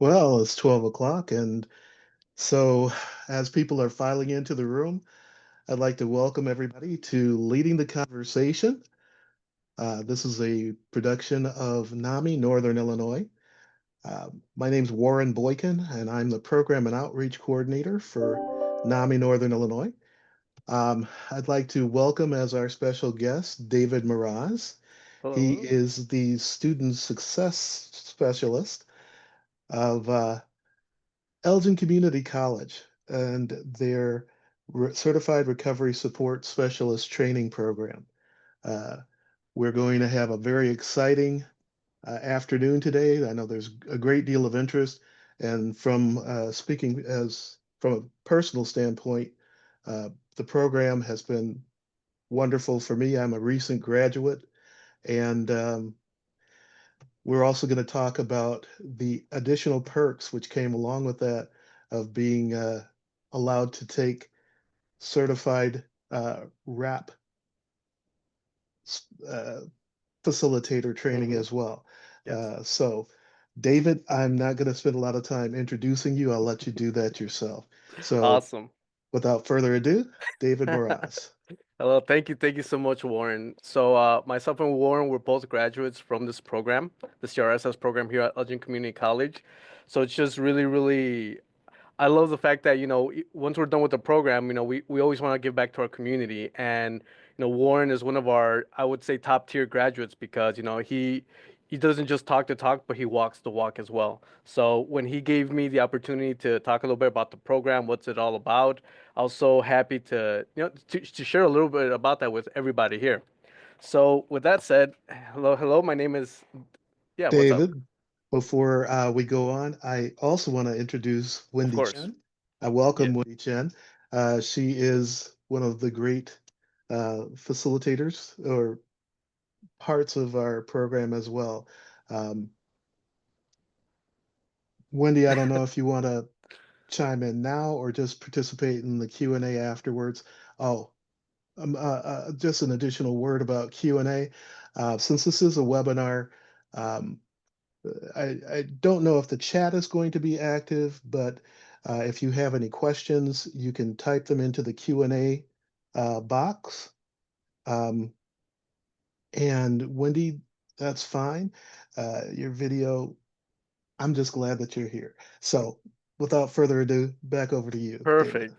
Well, it's 12 o'clock, and so as people are filing into the room, I'd like to welcome everybody to Leading the Conversation. This is a production of NAMI, Northern Illinois. My name's Warren Boykin, and I'm the Program and Outreach Coordinator for NAMI, Northern Illinois. I'd like to welcome as our special guest David Miraz. He Hello. is the Student Success Specialist of Elgin Community College and their Certified Recovery Support Specialist training program. Uh, we're going to have a very exciting afternoon today. I know there's a great deal of interest, and from speaking as from a personal standpoint, uh, the program has been wonderful for me. I'm a recent graduate, and we're also going to talk about the additional perks which came along with that of being allowed to take certified RAP uh, facilitator training Hmm. as well. Yes. So, David, I'm not going to spend a lot of time introducing you. I'll let you do that yourself. So, Awesome. without further ado, David Moraz. Hello. Thank you so much, Warren. So, myself and Warren, we're both graduates from this program, the CRSS program here at Elgin Community College. So it's just really, I love the fact that, once we're done with the program, we always want to give back to our community. And, Warren is one of our, I would say, top tier graduates because, he doesn't just talk the talk, but he walks the walk as well. So when he gave me the opportunity to talk a little bit about the program, what's it all about, I was so happy to share a little bit about that with everybody here. So with that said, hello, my name is, yeah, what's up? David, before we go on, I also want to introduce Of Wendy course. Chen. I welcome Yeah. Wendy Chen. She is one of the great facilitators or parts of our program as well. Um, Wendy, I don't know if you want to chime in now or just participate in the Q&A afterwards. Oh, just an additional word about Q&A. Since this is a webinar, um, I don't know if the chat is going to be active, but if you have any questions, you can type them into the Q&A box. Um, and Wendy, that's fine. Your video, I'm just glad that you're here. So without further ado, back over to you, David. Perfect.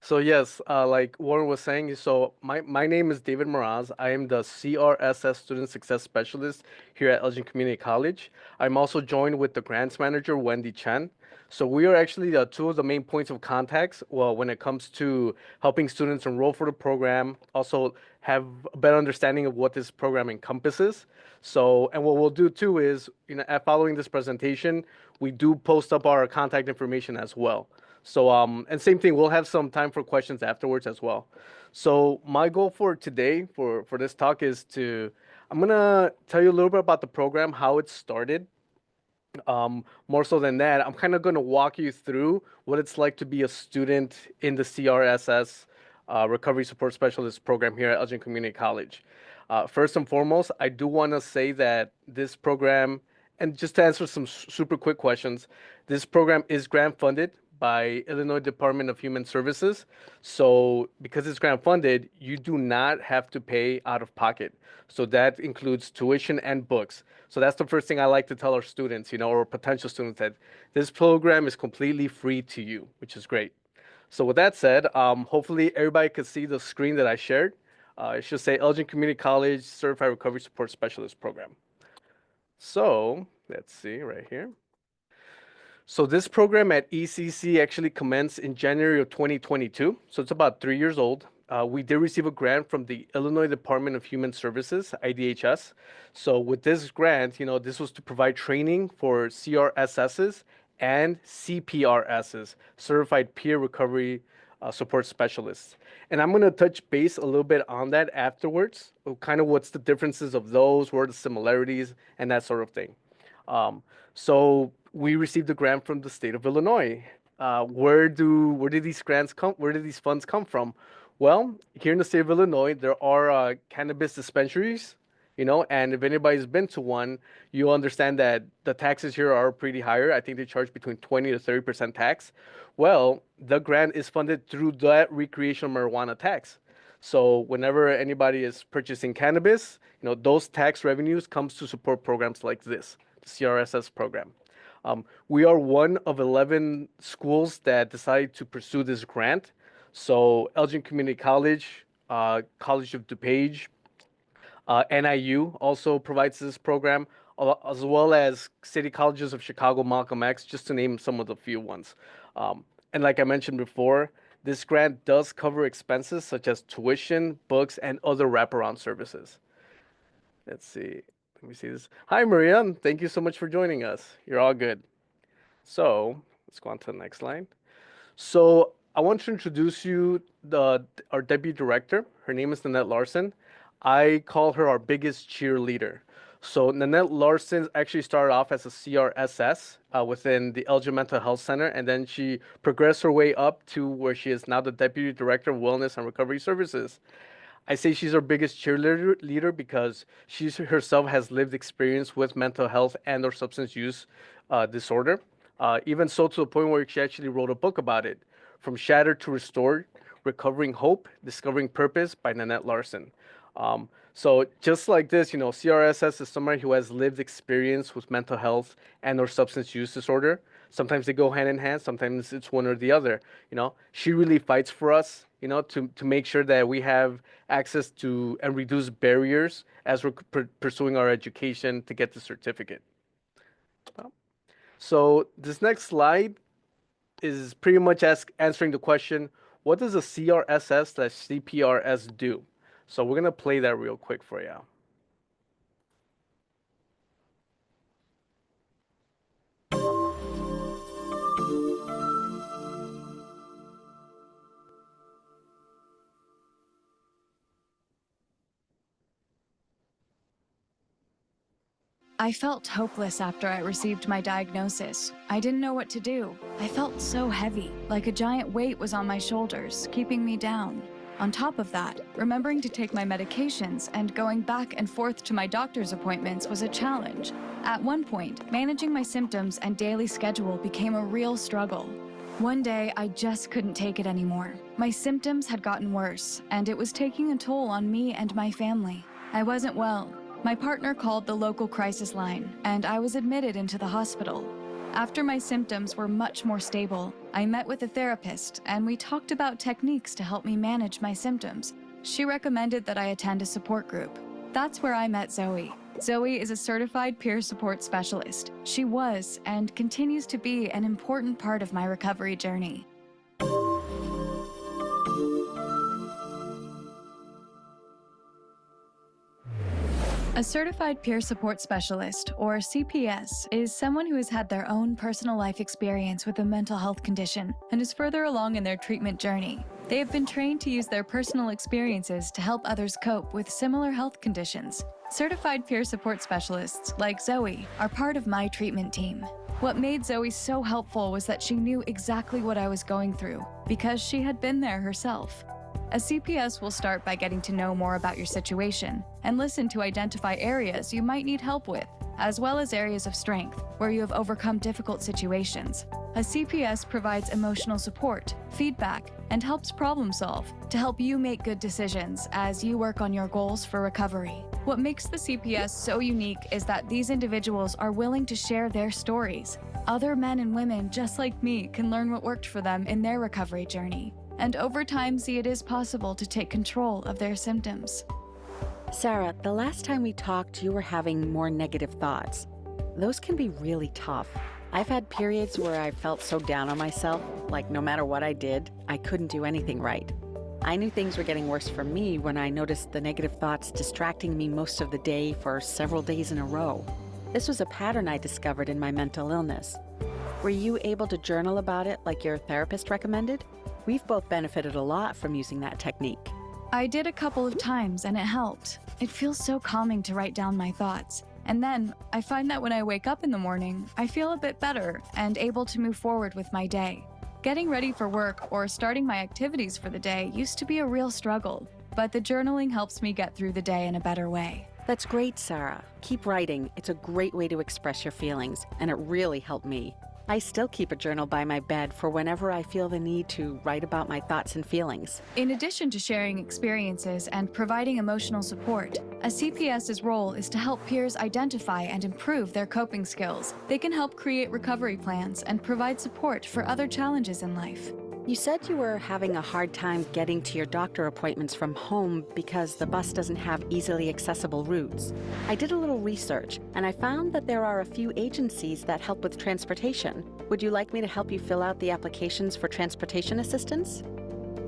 So yes, like Warren was saying, so my name is David Moraz. I am the CRSS Student Success Specialist here at Elgin Community College. I'm also joined with the grants manager, Wendy Chen. So we are actually the two of the main points of contacts, well, when it comes to helping students enroll for the program, also have a better understanding of what this program encompasses. So, and what we'll do too is, following this presentation, we do post up our contact information as well. So, and same thing, we'll have some time for questions afterwards as well. So, my goal for today, for this talk, is I'm gonna tell you a little bit about the program, how it started. More so than that, I'm kind of gonna walk you through what it's like to be a student in the CRSS Recovery Support Specialist program here at Elgin Community College. First and foremost, I do want to say that this program, and just to answer some super quick questions, this program is grant funded by Illinois Department of Human Services. So because it's grant funded, you do not have to pay out of pocket. So that includes tuition and books. So that's the first thing I like to tell our students, or potential students, that this program is completely free to you, which is great. So with that said, hopefully everybody could see the screen that I shared. It should say Elgin Community College Certified Recovery Support Specialist Program. So let's see right here. So this program at ECC actually commenced in January of 2022. So it's about 3 years old. We did receive a grant from the Illinois Department of Human Services, IDHS. So with this grant, this was to provide training for CRSSs and CPRSs, Certified Peer Recovery Support Specialists. And I'm going to touch base a little bit on that afterwards, kind of what's the differences of those, what are the similarities, and that sort of thing. Um, so we received a grant from the state of Illinois. Where did these grants come? Where did these funds come from? Well, here in the state of Illinois, there are cannabis dispensaries, and if anybody's been to one, you'll understand that the taxes here are pretty higher. I think they charge between 20 to 30% tax. Well, the grant is funded through that recreational marijuana tax. So whenever anybody is purchasing cannabis, those tax revenues comes to support programs like this, the CRSS program. We are one of 11 schools that decided to pursue this grant. So Elgin Community College, College of DuPage, NIU also provides this program, as well as City Colleges of Chicago, Malcolm X, just to name some of the few ones. And like I mentioned before, this grant does cover expenses such as tuition, books, and other wraparound services. Let's see. Let me see this. Hi, Maria. Thank you so much for joining us. You're all good. So let's go on to the next line. So I want to introduce you our deputy director. Her name is Nanette Larson. I call her our biggest cheerleader. So Nanette Larson actually started off as a CRSS within the Elgin Mental Health Center, and then she progressed her way up to where she is now the deputy director of Wellness and Recovery Services. I say she's our biggest cheerleader leader because she herself has lived experience with mental health and or substance use disorder. Even so to the point where she actually wrote a book about it, From Shattered to Restored, Recovering Hope, Discovering Purpose by Nanette Larson. So just like this, CRSS is somebody who has lived experience with mental health and or substance use disorder. Sometimes they go hand in hand. Sometimes it's one or the other. She really fights for us, to make sure that we have access to and reduce barriers as we're pursuing our education to get the certificate. So this next slide is pretty much answering the question, what does a CRSS/CPRS do? So we're going to play that real quick for you. I felt hopeless after I received my diagnosis. I didn't know what to do. I felt so heavy, like a giant weight was on my shoulders, keeping me down. On top of that, remembering to take my medications and going back and forth to my doctor's appointments was a challenge. At one point, managing my symptoms and daily schedule became a real struggle. One day, I just couldn't take it anymore. My symptoms had gotten worse, and it was taking a toll on me and my family. I wasn't well. My partner called the local crisis line, and I was admitted into the hospital. After my symptoms were much more stable, I met with a therapist, and we talked about techniques to help me manage my symptoms. She recommended that I attend a support group. That's where I met Zoe. Zoe is a certified peer support specialist. She was, and continues to be, an important part of my recovery journey. A certified peer support specialist, or CPS, is someone who has had their own personal life experience with a mental health condition and is further along in their treatment journey. They have been trained to use their personal experiences to help others cope with similar health conditions. Certified peer support specialists, like Zoe, are part of my treatment team. What made Zoe so helpful was that she knew exactly what I was going through, because she had been there herself. A CPS will start by getting to know more about your situation and listen to identify areas you might need help with, as well as areas of strength where you have overcome difficult situations. A CPS provides emotional support, feedback, and helps problem solve to help you make good decisions as you work on your goals for recovery. What makes the CPS so unique is that these individuals are willing to share their stories. Other men and women just like me can learn what worked for them in their recovery journey, and over time see it is possible to take control of their symptoms. Sarah, the last time we talked, you were having more negative thoughts. Those can be really tough. I've had periods where I felt so down on myself, like no matter what I did, I couldn't do anything right. I knew things were getting worse for me when I noticed the negative thoughts distracting me most of the day for several days in a row. This was a pattern I discovered in my mental illness. Were you able to journal about it like your therapist recommended? We've both benefited a lot from using that technique. I did a couple of times and it helped. It feels so calming to write down my thoughts. And then I find that when I wake up in the morning, I feel a bit better and able to move forward with my day. Getting ready for work or starting my activities for the day used to be a real struggle, but the journaling helps me get through the day in a better way. That's great, Sarah. Keep writing. It's a great way to express your feelings, and it really helped me. I still keep a journal by my bed for whenever I feel the need to write about my thoughts and feelings. In addition to sharing experiences and providing emotional support, a CPS's role is to help peers identify and improve their coping skills. They can help create recovery plans and provide support for other challenges in life. You said you were having a hard time getting to your doctor appointments from home because the bus doesn't have easily accessible routes. I did a little research, and I found that there are a few agencies that help with transportation. Would you like me to help you fill out the applications for transportation assistance?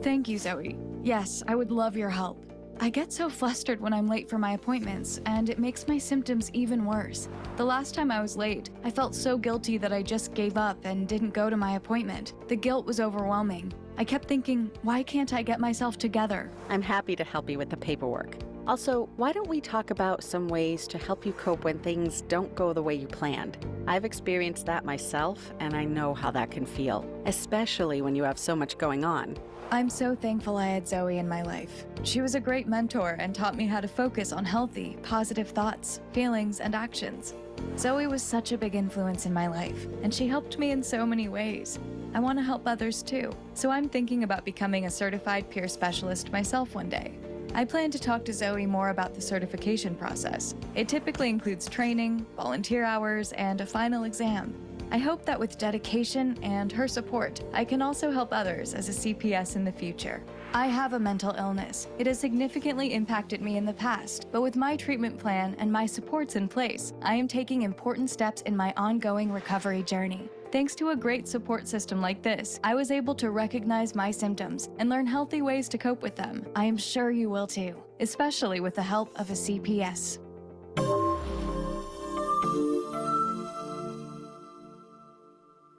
Thank you, Zoe. Yes, I would love your help. I get so flustered when I'm late for my appointments, and it makes my symptoms even worse. The last time I was late, I felt so guilty that I just gave up and didn't go to my appointment. The guilt was overwhelming. I kept thinking, why can't I get myself together? I'm happy to help you with the paperwork. Also, why don't we talk about some ways to help you cope when things don't go the way you planned? I've experienced that myself, and I know how that can feel, especially when you have so much going on. I'm so thankful I had Zoe in my life. She was a great mentor and taught me how to focus on healthy, positive thoughts, feelings, and actions. Zoe was such a big influence in my life, and she helped me in so many ways. I want to help others too, so I'm thinking about becoming a certified peer specialist myself one day. I plan to talk to Zoe more about the certification process. It typically includes training, volunteer hours, and a final exam. I hope that with dedication and her support, I can also help others as a CPS in the future. I have a mental illness. It has significantly impacted me in the past, but with my treatment plan and my supports in place, I am taking important steps in my ongoing recovery journey. Thanks to a great support system like this, I was able to recognize my symptoms and learn healthy ways to cope with them. I am sure you will too, especially with the help of a CPS.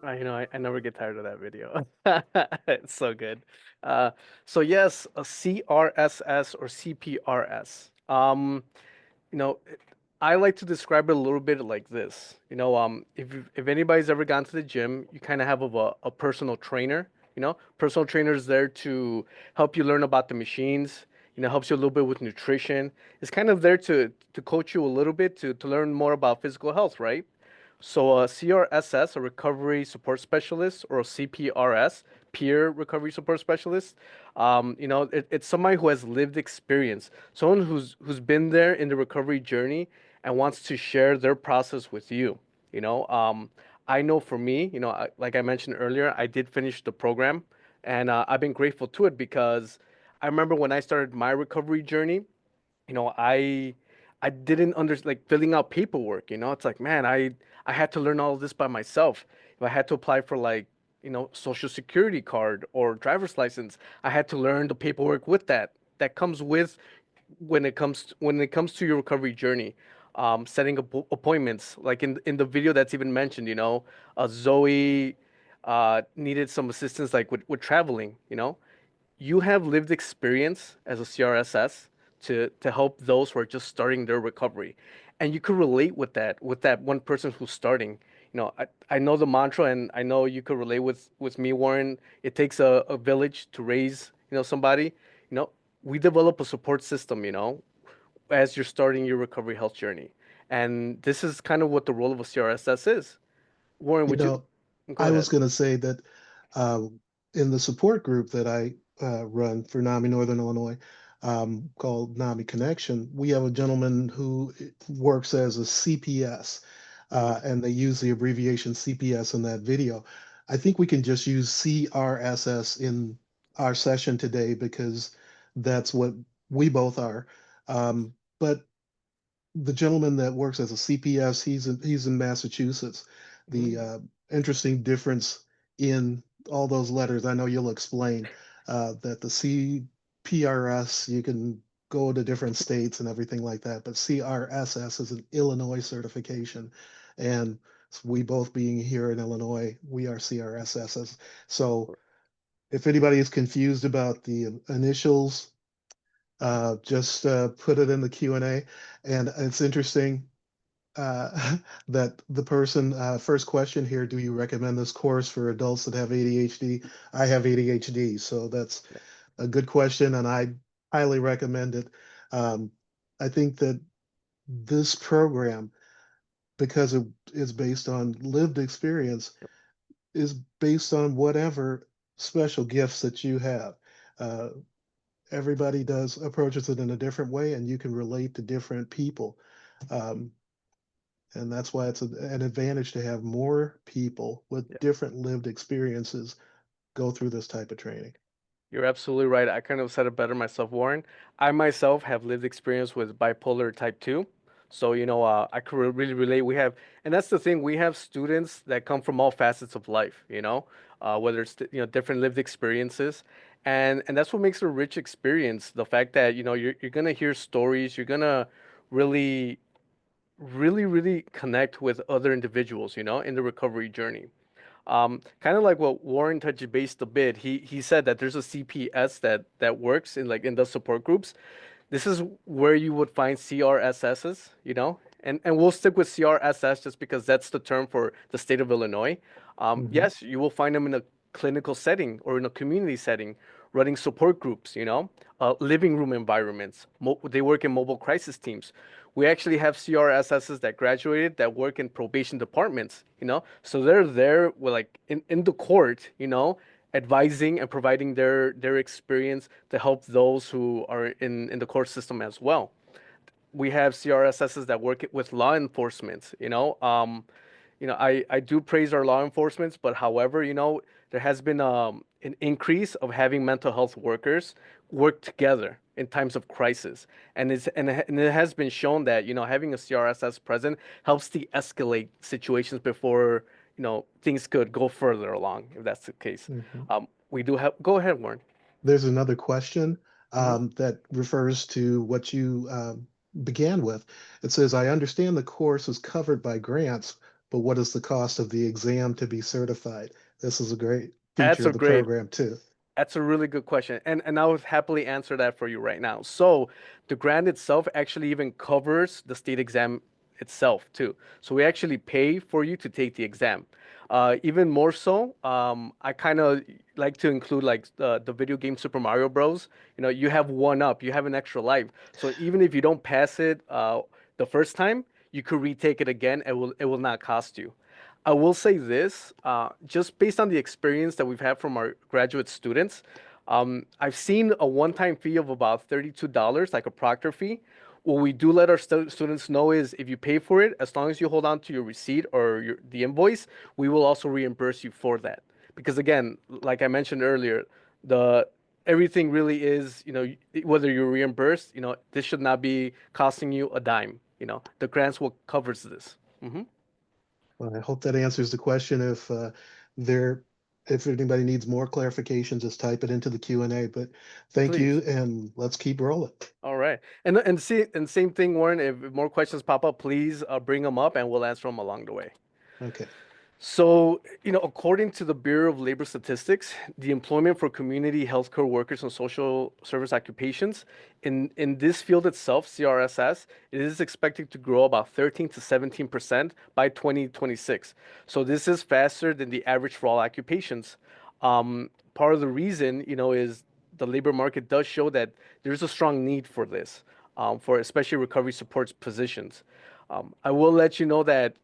I never get tired of that video. It's so good. Uh, so yes, a CRSS or CPRS. You know, I like to describe it a little bit like this. If anybody's ever gone to the gym, you kind of have a personal trainer. Personal trainer is there to help you learn about the machines. Helps you a little bit with nutrition. It's kind of there to coach you a little bit to learn more about physical health, right? So a CRSS, a recovery support specialist, or a CPRS, peer recovery support specialist, it's somebody who has lived experience, someone who's been there in the recovery journey and wants to share their process with you. I know for me, like I mentioned earlier, I did finish the program, and I've been grateful to it because I remember when I started my recovery journey, I didn't understand like filling out paperwork. It's like, man, I had to learn all of this by myself. If I had to apply for like social security card or driver's license, I had to learn the paperwork with that comes with when it comes to your recovery journey. Setting up appointments, like in the video that's even mentioned, Zoe needed some assistance like with traveling. You have lived experience as a CRSS to help those who are just starting their recovery, and you could relate with that one person who's starting. I know the mantra, and I know you could relate with me, Warren. It takes a village to raise somebody. You know, we develop a support system. As you're starting your recovery health journey, and this is kind of what the role of a CRSS is. Warren, You would you know, go I was ahead? going to say that uh, in the support group that I run for NAMI Northern Illinois, called NAMI Connection, we have a gentleman who works as a CPS, Mhm. and they use the abbreviation CPS in that video. I think we can just use CRSS in our session today because that's what we both are. But the gentleman that works as a CPS, he's in Massachusetts. The Mhm. interesting difference in all those letters, I know you'll explain that the CPRS, you can go to different states and everything like that, but CRSS is an Illinois certification. And we both being here in Illinois, we are CRSSs. So if anybody is confused about the initials, just put it in the Q&A. And it's interesting that the person, first question here, do you recommend this course for adults that have ADHD? I have ADHD, so that's a good question, and I highly recommend it. Um, I think that this program, because it is based on lived experience, is based on whatever special gifts that you have. Uh, Everybody does approaches it in a different way, and you can relate to different people. Um, and that's why it's an advantage to have more people with Yeah. different lived experiences go through this type of training. You're absolutely right. I kind of said it better myself, Warren. I myself have lived experience with bipolar type 2. So, I could really relate. And that's the thing, we have students that come from all facets of life, whether it's, different lived experiences. And that's what makes it a rich experience. The fact that, you're going to hear stories, you're going to really, really, really connect with other individuals, in the recovery journey. Kind of like what Warren touched based a bit. He said that there's a CPS that works in the support groups. This is where you would find CRSSs, and we'll stick with CRSS just because that's the term for the state of Illinois. Mhm. Yes, you will find them in a clinical setting or in a community setting, running support groups, living room environments. They work in mobile crisis teams. We actually have CRSSs that graduated that work in probation departments, so they're there with like in the court, advising and providing their experience to help those who are in the court system as well. We have CRSSs that work with law enforcement. I do praise our law enforcement, but however, there has been an increase of having mental health workers work together in times of crisis, and it has been shown that having a CRSS present helps de-escalate situations before things could go further along if that's the case. Mhm. We do have. Go ahead, Warren. There's another question Hmm. that refers to what you began with. It says, I understand the course is covered by grants, but what is the cost of the exam to be certified? This is a great That's feature a of the great program, too. That's a really good question. And I would happily answer that for you right now. So the grant itself actually even covers the state exam itself too. So we actually pay for you to take the exam. Even more so, I kind of like to include like the video game Super Mario Bros. You have one up, you have an extra life. So even if you don't pass it the first time, you could retake it again. It will not cost you. I will say this, just based on the experience that we've had from our graduate students, I've seen a one-time fee of about $32, like a proctor fee. What we do let our students know is if you pay for it, as long as you hold on to your receipt or the invoice, we will also reimburse you for that. Because again, like I mentioned earlier, the everything really is, whether you're reimbursed, this should not be costing you a dime. The grants will covers this. Hmm. Well, I hope that answers the question. There, if anybody needs more clarification, just type it into the Q&A. But thank you, Please. and let's keep rolling. All right. And same thing, Warren. If more questions pop up, please bring them up and we'll answer them along the way. Okay. So, according to the Bureau of Labor Statistics, the employment for community healthcare workers and social service occupations in this field itself, CRSS, it is expected to grow about 13 to 17% by 2026. So this is faster than the average for all occupations. Part of the reason, is the labor market does show that there's a strong need for this, for especially recovery supports positions. I will let you know that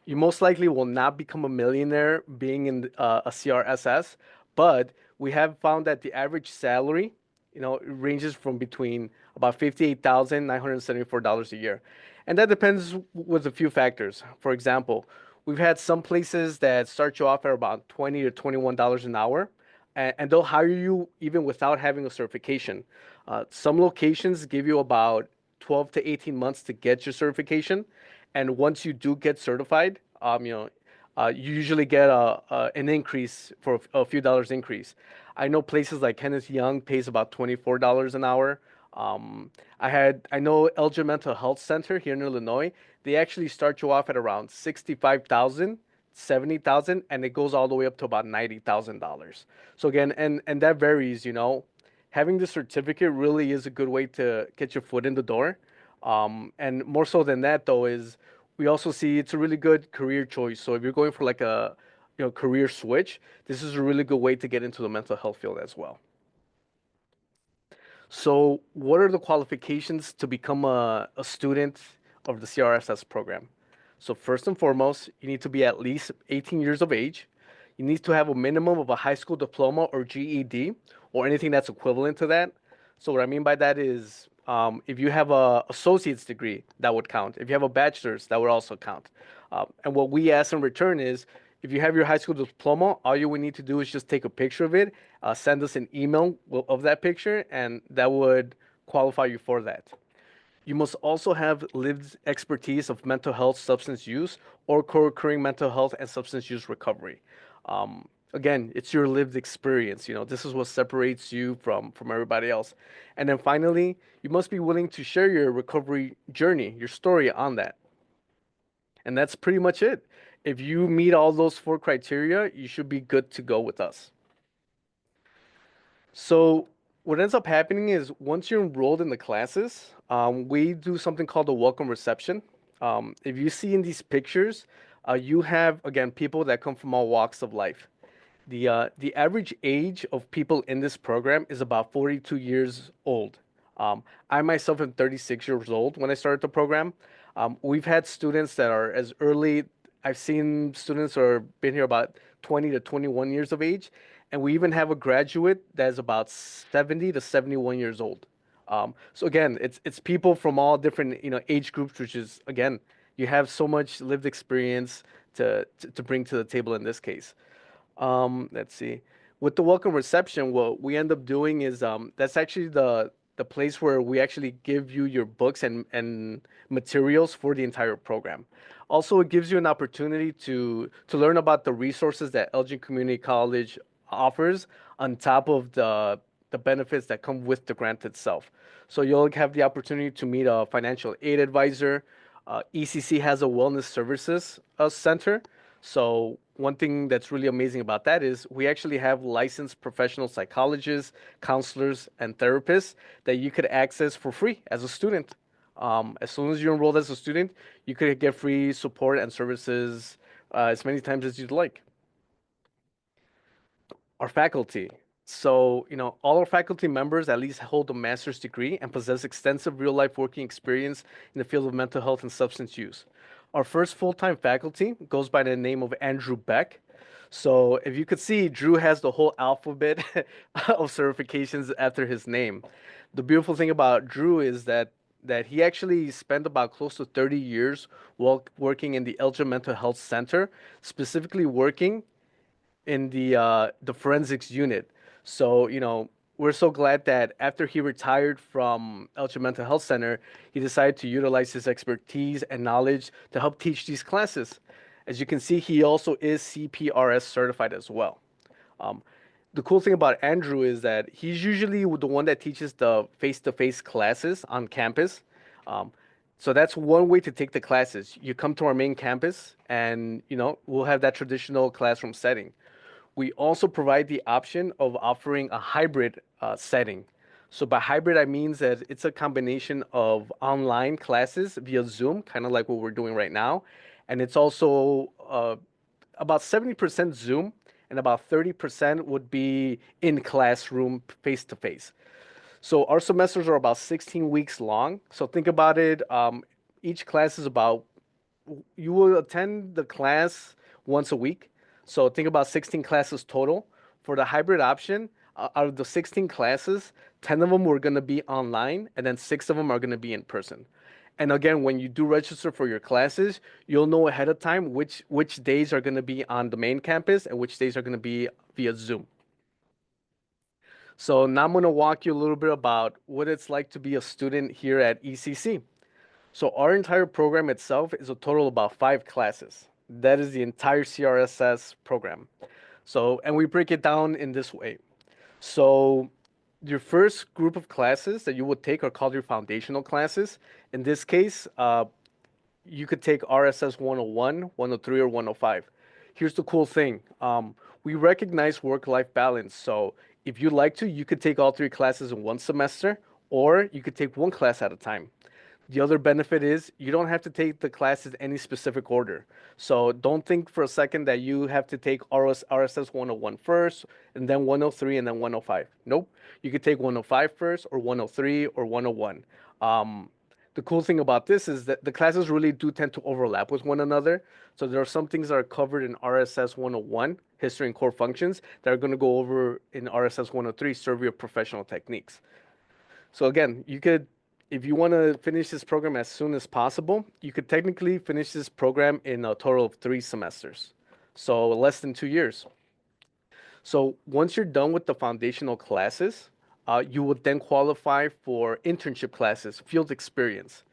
you most likely will not become a millionaire being in a CRSS, but we have found that the average salary, ranges from between about $58,974 a year, and that depends with a few factors. For example, we've had some places that start you off at about $20 to $21 an hour, and they'll hire you even without having a certification. Some locations give you about 12 to 18 months to get your certification. And once you do get certified, you usually get an increase for a few dollars increase. I know places like Kenneth Young pays about $24 an hour. I know Elgin Mental Health Center here in Illinois. They actually start you off at around 65,000, 70,000, and it goes all the way up to about $90,000. So again, and that varies. Having the certificate really is a good way to get your foot in the door. And more so than that, though, is we also see it's a really good career choice. So if you're going for like a career switch, this is a really good way to get into the mental health field as well. So, what are the qualifications to become a student of the CRSS program? So, first and foremost, you need to be at least 18 years of age. You need to have a minimum of a high school diploma or GED or anything that's equivalent to that. So, what I mean by that is if you have a associate's degree, that would count. If you have a bachelor's, that would also count. And what we ask in return is if you have your high school diploma, all you would need to do is just take a picture of it, send us an email of that picture, and that would qualify you for that. You must also have lived expertise of mental health, substance use, or co-occurring mental health and substance use recovery. Again, it's your lived experience. You know, this is what separates you from everybody else. And then finally, you must be willing to share your recovery journey, your story on that. And that's pretty much it. If you meet all those four criteria, you should be good to go with us. So what ends up happening is once you're enrolled in the classes, we do something called a welcome reception. If you see in these pictures, you have, again, people that come from all walks of life. The average age of people in this program is about 42 years old. I myself am 36 years old when I started the program. We've had students that are as early, I've seen students who have been here about 20 to 21 years of age, and we even have a graduate that is about 70 to 71 years old. So again, it's people from all different age groups, which is again, you have so much lived experience to bring to the table in this case. Let's see. With the welcome reception, what we end up doing is that's actually the place where we actually give you your books and materials for the entire program. Also, it gives you an opportunity to learn about the resources that Elgin Community College offers on top of the benefits that come with the grant itself. So you'll have the opportunity to meet a financial aid advisor. ECC has a wellness services center. So one thing that's really amazing about that is we actually have licensed professional psychologists, counselors, and therapists that you could access for free as a student. As soon as you're enrolled as a student, you could get free support and services as many times as you'd like. Our faculty. So, all our faculty members at least hold a master's degree and possess extensive real life working experience in the field of mental health and substance use. Our first full time faculty goes by the name of Andrew Beck. So, if you could see, Drew has the whole alphabet of certifications after his name. The beautiful thing about Drew is that he actually spent about close to 30 years working in the Elgin Mental Health Center, specifically working in the forensics unit. So, we're so glad that after he retired from Elgin Mental Health Center, he decided to utilize his expertise and knowledge to help teach these classes. As you can see, he also is CPRS certified as well. The cool thing about Andrew is that he's usually the one that teaches the face-to-face classes on campus. So that's one way to take the classes. You come to our main campus and, we'll have that traditional classroom setting. We also provide the option of offering a hybrid setting. So by hybrid, I mean that it's a combination of online classes via Zoom, kind of like what we're doing right now. And it's also about 70% Zoom and about 30% would be in classroom face to face. So our semesters are about 16 weeks long. So think about it. Each class is about, you will attend the class once a week. So think about 16 classes total. For the hybrid option, out of the 16 classes, 10 of them were going to be online, and then 6 of them are going to be in person. And again, when you do register for your classes, you'll know ahead of time which days are going to be on the main campus and which days are going to be via Zoom. So now I'm going to walk you a little bit about what it's like to be a student here at ECC. So our entire program itself is a total of about 5 classes. That is the entire CRSS program. So, and we break it down in this way. So your first group of classes that you would take are called your foundational classes. In this case, you could take RSS 101, 103, or 105. Here's the cool thing. We recognize work-life balance. So if you'd like to, you could take all 3 classes in one semester, or you could take one class at a time. The other benefit is you don't have to take the classes any specific order. So don't think for a second that you have to take RSS 101 first, and then 103, and then 105. Nope. You could take 105 first, or 103, or 101. The cool thing about this is that the classes really do tend to overlap with one another. So there are some things that are covered in RSS 101, history and core functions, that are going to go over in RSS 103, survey of professional techniques. So again, you could, if you want to finish this program as soon as possible, you could technically finish this program in a total of 3 semesters. So less than 2 years. So once you're done with the foundational classes, you would then qualify for internship classes, field experience.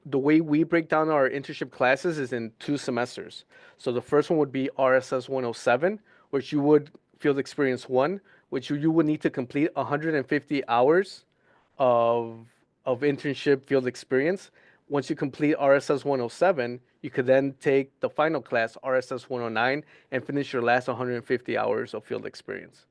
The way we break down our internship classes is in 2 semesters. So the first one would be RSS 107, which you would field experience one, which you would need to complete 150 hours of internship field experience. Once you complete RSS 107, you could then take the final class, RSS 109, and finish your last 150 hours of field experience.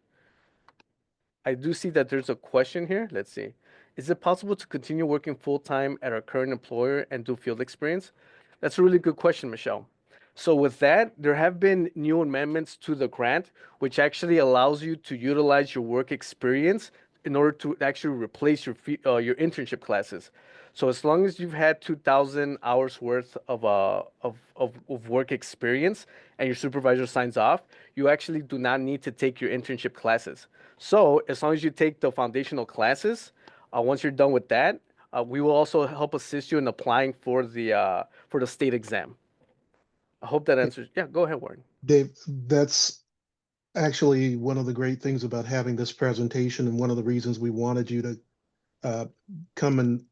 I do see that there's a question here. Let's see. Is it possible to continue working full-time at our current employer and do field experience? That's a really good question, Michelle. So with that, there have been new amendments to the grant, which actually allows you to utilize your work experience in order to actually replace your internship classes. So as long as you've had 2,000 hours worth of work experience and your supervisor signs off, you actually do not need to take your internship classes. So as long as you take the foundational classes, once you're done with that, we will also help assist you in applying for the state exam. I hope that answers. Yeah, go ahead, Warren. Dave, that's actually one of the great things about having this presentation, and one of the reasons we wanted you to uh, come and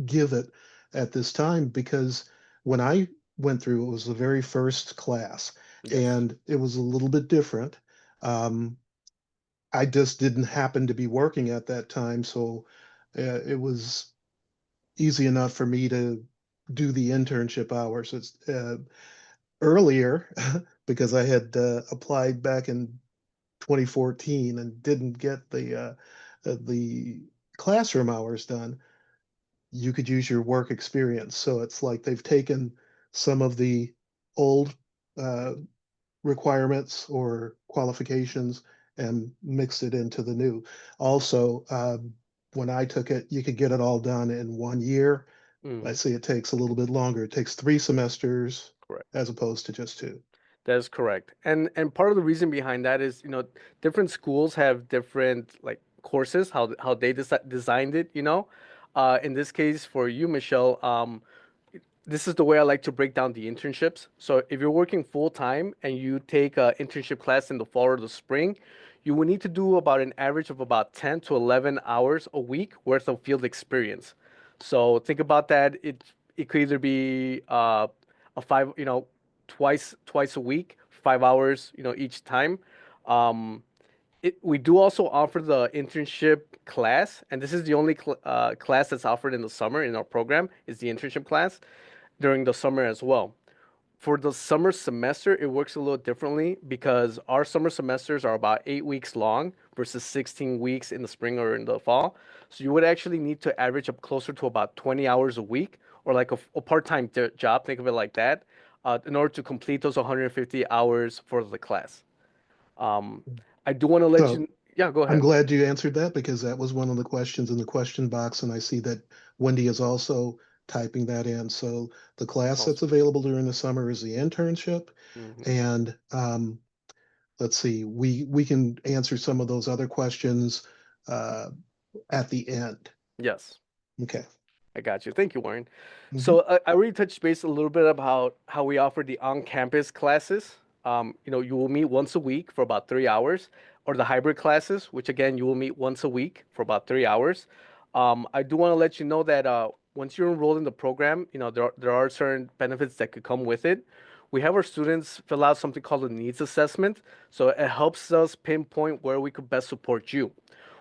give it at this time, because when I went through, it was the very first class, Yes. and it was a little bit different. I just didn't happen to be working at that time, so it was easy enough for me to do the internship hours. It's earlier because I had applied back in 2014 and didn't get the classroom hours done. You could use your work experience. So it's like they've taken some of the old uh, requirements or qualifications and mixed it into the new. Also, when I took it, you could get it all done in 1 year. I Mm, see it takes a little bit longer. It takes 3 semesters correct. as opposed to just two. That is correct. And part of the reason behind that is, different schools have different like courses, how they designed it, In this case, for you, Michelle, this is the way I like to break down the internships. So if you're working full time and you take an internship class in the fall or the spring, you will need to do about an average of about 10 to 11 hours a week worth of field experience. So think about that. It could either be a five, twice a week, 5 hours, each time. Um, we do also offer the internship class, and this is the only class that's offered in the summer in our program is the internship class during the summer as well. For the summer semester, it works a little differently because our summer semesters are about 8 weeks long versus 16 weeks in the spring or in the fall. So you would actually need to average up closer to about 20 hours a week, or like a part-time job, think of it like that, in order to complete those 150 hours for the class. Um, I do want to let So you, yeah, go I'm ahead. glad you answered that, because that was one of the questions in the question box, and I see that Wendy is also typing that in. So the class that's Awesome. available during the summer is the internship, Hmm. and let's see, we can answer some of those other questions uh, at the end. Yes. Okay. I got you. Thank you, Warren. Hmm. So I already touched base a little bit about how we offer the on-campus classes. You will meet once a week for about 3 hours, or the hybrid classes, which again you will meet once a week for about 3 hours. I do want to let you know that once you're enrolled in the program, there are certain benefits that could come with it. We have our students fill out something called a needs assessment, so it helps us pinpoint where we could best support you.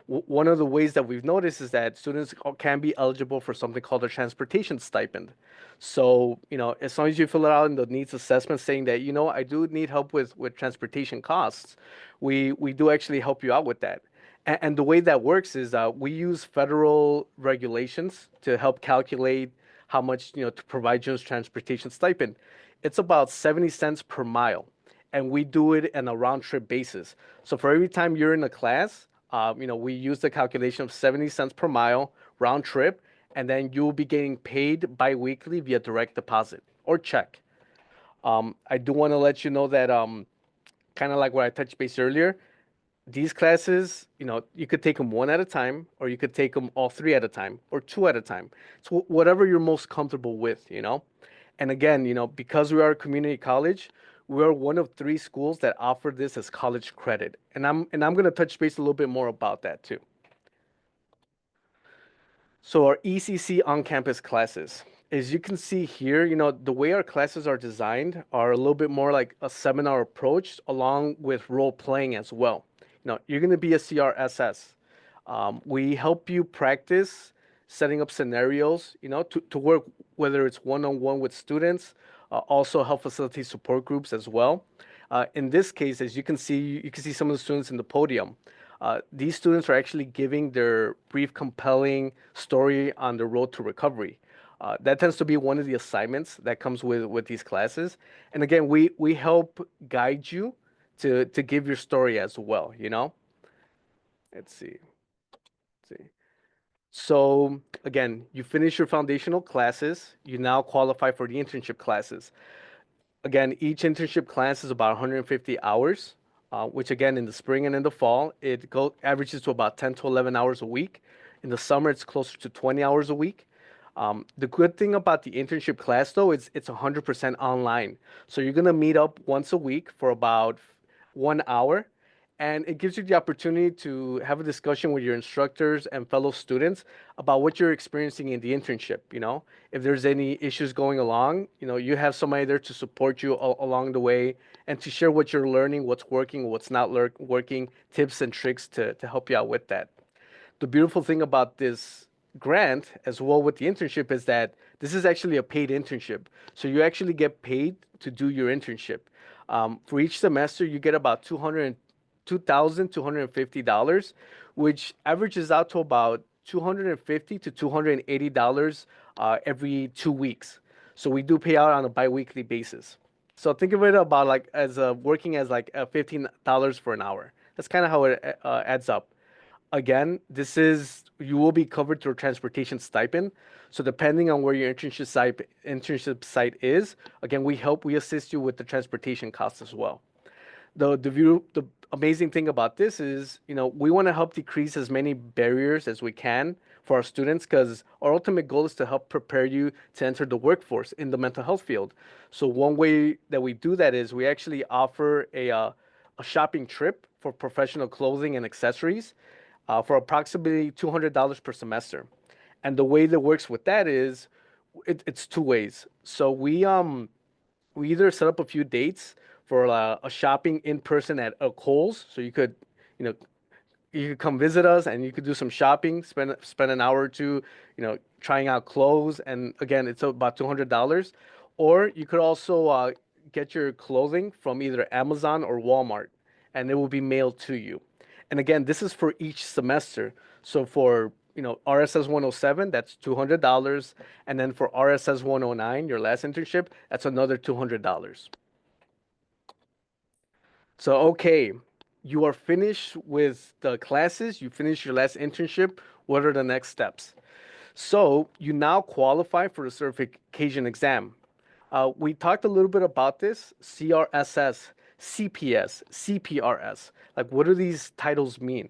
One of the ways that we've noticed is that students can be eligible for something called a transportation stipend. So, as long as you fill it out in the needs assessment saying that, I do need help with transportation costs, we do actually help you out with that. And the way that works is we use federal regulations to help calculate how much, to provide you as transportation stipend. It's about 70 cents per mile, and we do it on a round trip basis. So for every time you're in a class, we use the calculation of 70 cents per mile round trip, and then you'll be getting paid biweekly via direct deposit or check. I do want to let you know that kind of like what I touched base earlier, these classes, you could take them one at a time, or you could take them all three at a time, or two at a time. So whatever you're most comfortable with. And again, because we are a community college, we are one of three schools that offer this as college credit. And I'm going to touch base a little bit more about that too. So our ECC on-campus classes, as you can see here, the way our classes are designed are a little bit more like a seminar approach along with role playing as well. You're going to be a CRSS. We help you practice setting up scenarios, to work, whether it's one-on-one with students, also help facilitate support groups as well. In this case, as you can see some of the students in the podium. These students are actually giving their brief, compelling story on the road to recovery. That tends to be one of the assignments that comes with these classes. And again, we help guide you to give your story as well. Let's see. So again, you finish your foundational classes. You now qualify for the internship classes. Again, each internship class is about 150 hours, which again, in the spring and in the fall, averages to about 10 to 11 hours a week. In the summer, it's closer to 20 hours a week. The good thing about the internship class, though, is it's 100% online. So you're going to meet up once a week for about 1 hour, and it gives you the opportunity to have a discussion with your instructors and fellow students about what you're experiencing in the internship. If there's any issues going along, you have somebody there to support you along the way and to share what you're learning, what's working, what's not working, tips and tricks to help you out with that. The beautiful thing about this grant as well with the internship is that this is actually a paid internship. So you actually get paid to do your internship. For each semester, you get about $2,250, which averages out to about $250 to $280 every 2 weeks. So we do pay out on a biweekly basis. So think of it about like as working as like $15 for an hour. That's kind of how it adds up. Again, you will be covered through a transportation stipend. So depending on where your internship site is, again, we assist you with the transportation costs as well. The amazing thing about this is, we want to help decrease as many barriers as we can for our students, because our ultimate goal is to help prepare you to enter the workforce in the mental health field. So one way that we do that is we actually offer a shopping trip for professional clothing and accessories for approximately $200 per semester. And the way that works with that is it's two ways. So we either set up a few dates for a shopping in person at a Kohl's, so you know, you could come visit us and you could do some shopping, spend an hour or two, trying out clothes, and again, it's about $200. Or you could also get your clothing from either Amazon or Walmart, and it will be mailed to you. And again, this is for each semester. So for RSS 107, that's $200, and then for RSS 109, your last internship, that's another $200. So okay, you are finished with the classes, you finished your last internship. What are the next steps? So you now qualify for the certification exam. We talked a little bit about this: CRSS, CPS, CPRS. Like, what do these titles mean?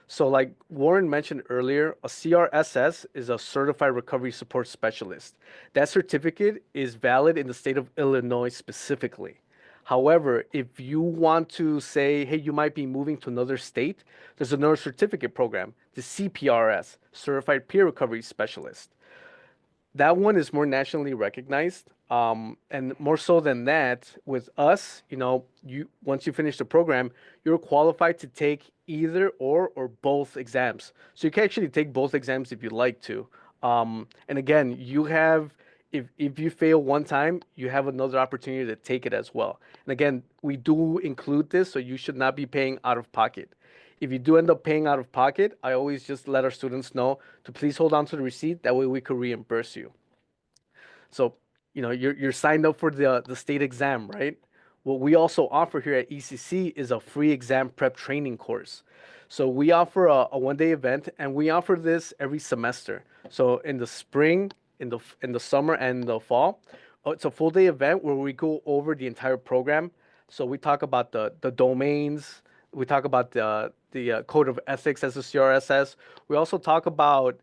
So like Warren mentioned earlier, a CRSS is a Certified Recovery Support Specialist. That certificate is valid in the state of Illinois specifically. However, if you want to say, hey, you might be moving to another state, there's another certificate program, the CPRS, Certified Peer Recovery Specialist. That one is more nationally recognized. And more so than that, with us, once you finish the program, you're qualified to take either or both exams. So you can actually take both exams if you'd like to. And again, if you fail one time, you have another opportunity to take it as well. And again, we do include this, so you should not be paying out of pocket. If you do end up paying out of pocket, I always just let our students know to please hold on to the receipt. That way we could reimburse you. So, you're signed up for the state exam, right? What we also offer here at ECC is a free exam prep training course. So we offer a 1 day event, and we offer this every semester. So in the spring, in the summer, and the fall, it's a full day event where we go over the entire program. So we talk about the domains. We talk about the code of ethics as a CRSS. We also talk about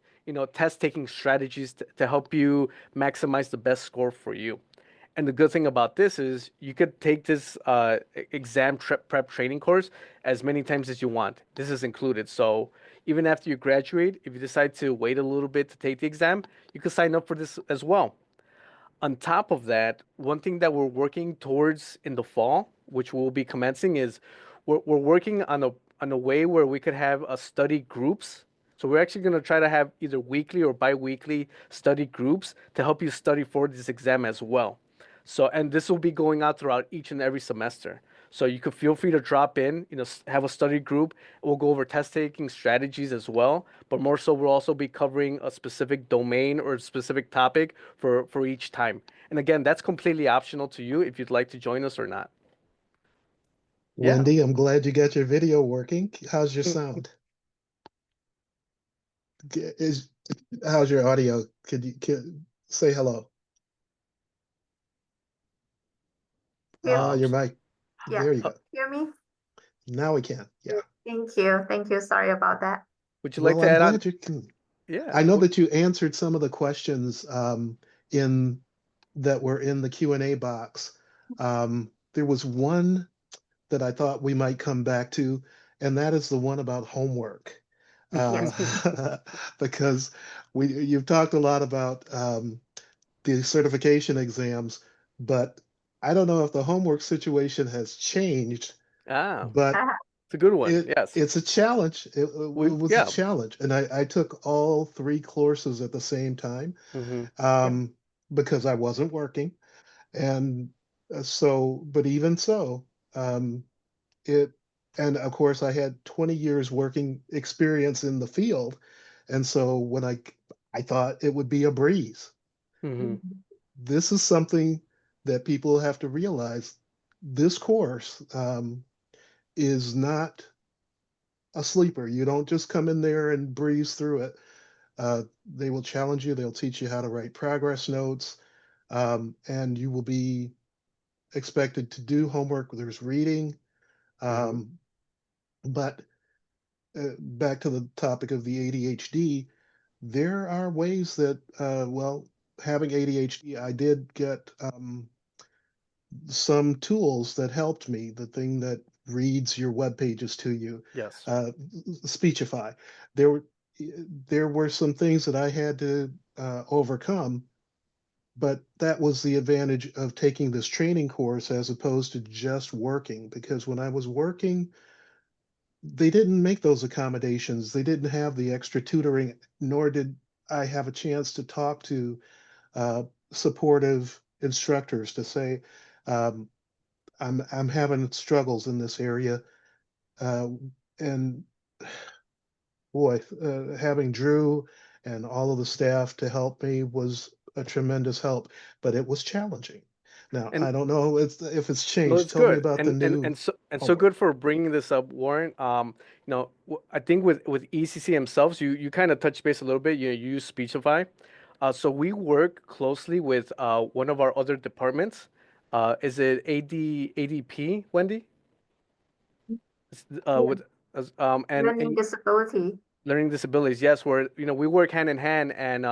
test taking strategies to help you maximize the best score for you. And the good thing about this is you could take this exam prep training course as many times as you want. This is included. So even after you graduate, if you decide to wait a little bit to take the exam, you can sign up for this as well. On top of that, one thing that we're working towards in the fall, which we'll be commencing, is we're working on a way where we could have a study groups. So we're actually going to try to have either weekly or bi-weekly study groups to help you study for this exam as well. So, and this will be going out throughout each and every semester. So you could feel free to drop in, have a study group. We'll go over test taking strategies as well, but more so we'll also be covering a specific domain or a specific topic for each time. And again, that's completely optional to you if you'd like to join us or not. Yeah. Wendy, I'm glad you got your video working. How's your sound? Is how's your audio? Could you say hello? Yeah. Your mic. Yeah. There you go. Hear me? Now we can. Yeah. Thank you. Thank you. Sorry about that. Would you like Well, to I'm add on? glad you can. Yeah. I know that you answered some of the questions in that were in the Q&A box. There was one that I thought we might come back to, and that is the one about homework. Because you've talked a lot about the certification exams, but I don't know if the homework situation has changed, Ah, but it's a good one. Yes. it's a challenge. It was a Yeah. challenge, and I took all 3 courses at the same time because I wasn't working, and but even so, it and of course I had 20 years working experience in the field, and so when I thought it would be a breeze. This is something that people have to realize. This course is not a sleeper. You don't just come in there and breeze through it. They will challenge you. They'll teach you how to write progress notes, and you will be expected to do homework. There's reading, but back to the topic of the ADHD, there are ways that, well, having ADHD, I did get some tools that helped me. The thing that reads your web pages to you, Yes. Speechify. There were there were some things that I had to overcome, but that was the advantage of taking this training course as opposed to just working. Because when I was working, they didn't make those accommodations. They didn't have the extra tutoring, nor did I have a chance to talk to supportive instructors to say, um, I'm having struggles in this area, and boy, having Drew and all of the staff to help me was a tremendous help, but it was challenging. Now, And I don't know if it's no, changed. it's Tell me good, about the new so homework. good for bringing this up, Warren. I think with ECC themselves, you kind of touched base a little bit. You use Speechify, so we work closely with one of our other departments. Is it ADP, Wendy? Yeah. With Learning and disability. learning disabilities, yes, where we work hand in hand, and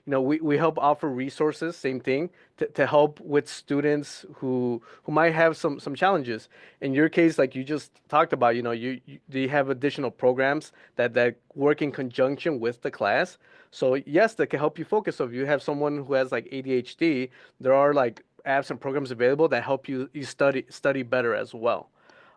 we help offer resources, same thing, to help with students who might have some challenges. In your case, like you just talked about, they have additional programs that work in conjunction with the class. So yes, that can help you focus. So if you have someone who has like ADHD, there are like apps and programs available that help you study better as well.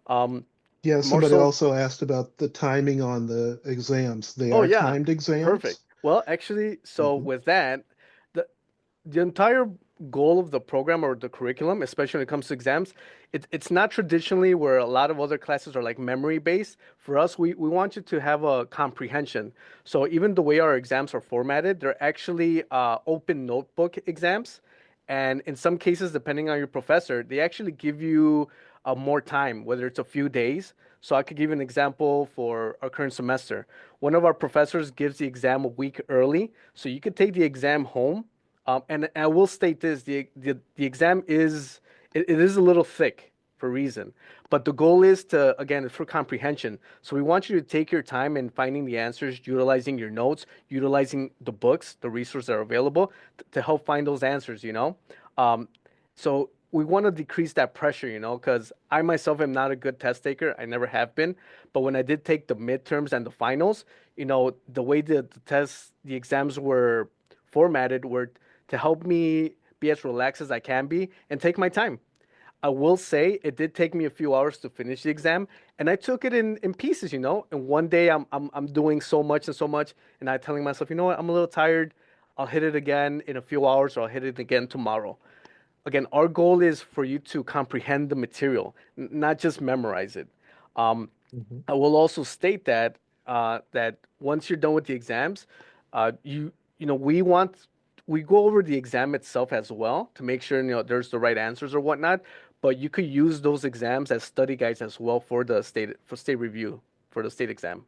um Yeah, More somebody so. also asked about the timing on the exams. They Oh are yeah, timed exams. perfect. Well, actually, so Mhm. with that, the the entire goal of the program or the curriculum, especially when it comes to exams, it's not traditionally where a lot of other classes are like memory based. For us, we want you to have a comprehension. So even the way our exams are formatted, they're actually open notebook exams. And in some cases, depending on your professor, they actually give you more time, whether it's a few days. So I could give you an example for our current semester. One of our professors gives the exam a week early, so you could take the exam home. And I will state this: the exam is it is a little thick for a reason, but the goal is to, again, for comprehension. So we want you to take your time in finding the answers, utilizing your notes, utilizing the books, the resources that are available to help find those answers. Um, so we want to decrease that pressure, because I myself am not a good test taker. I never have been. But when I did take the midterms and the finals, the way the exams were formatted were to help me be as relaxed as I can be and take my time. I will say it did take me a few hours to finish the exam, and I took it in pieces. And one day I'm doing so much and so much, and I'm telling myself, you know what, I'm a little tired. I'll hit it again in a few hours, or I'll hit it again tomorrow. Again, our goal is for you to comprehend the material, not just memorize it. Um, Mhm. I will also state that once you're done with the exams, we go over the exam itself as well to make sure there's the right answers or whatnot. But you could use those exams as study guides as well for state review for the state exam.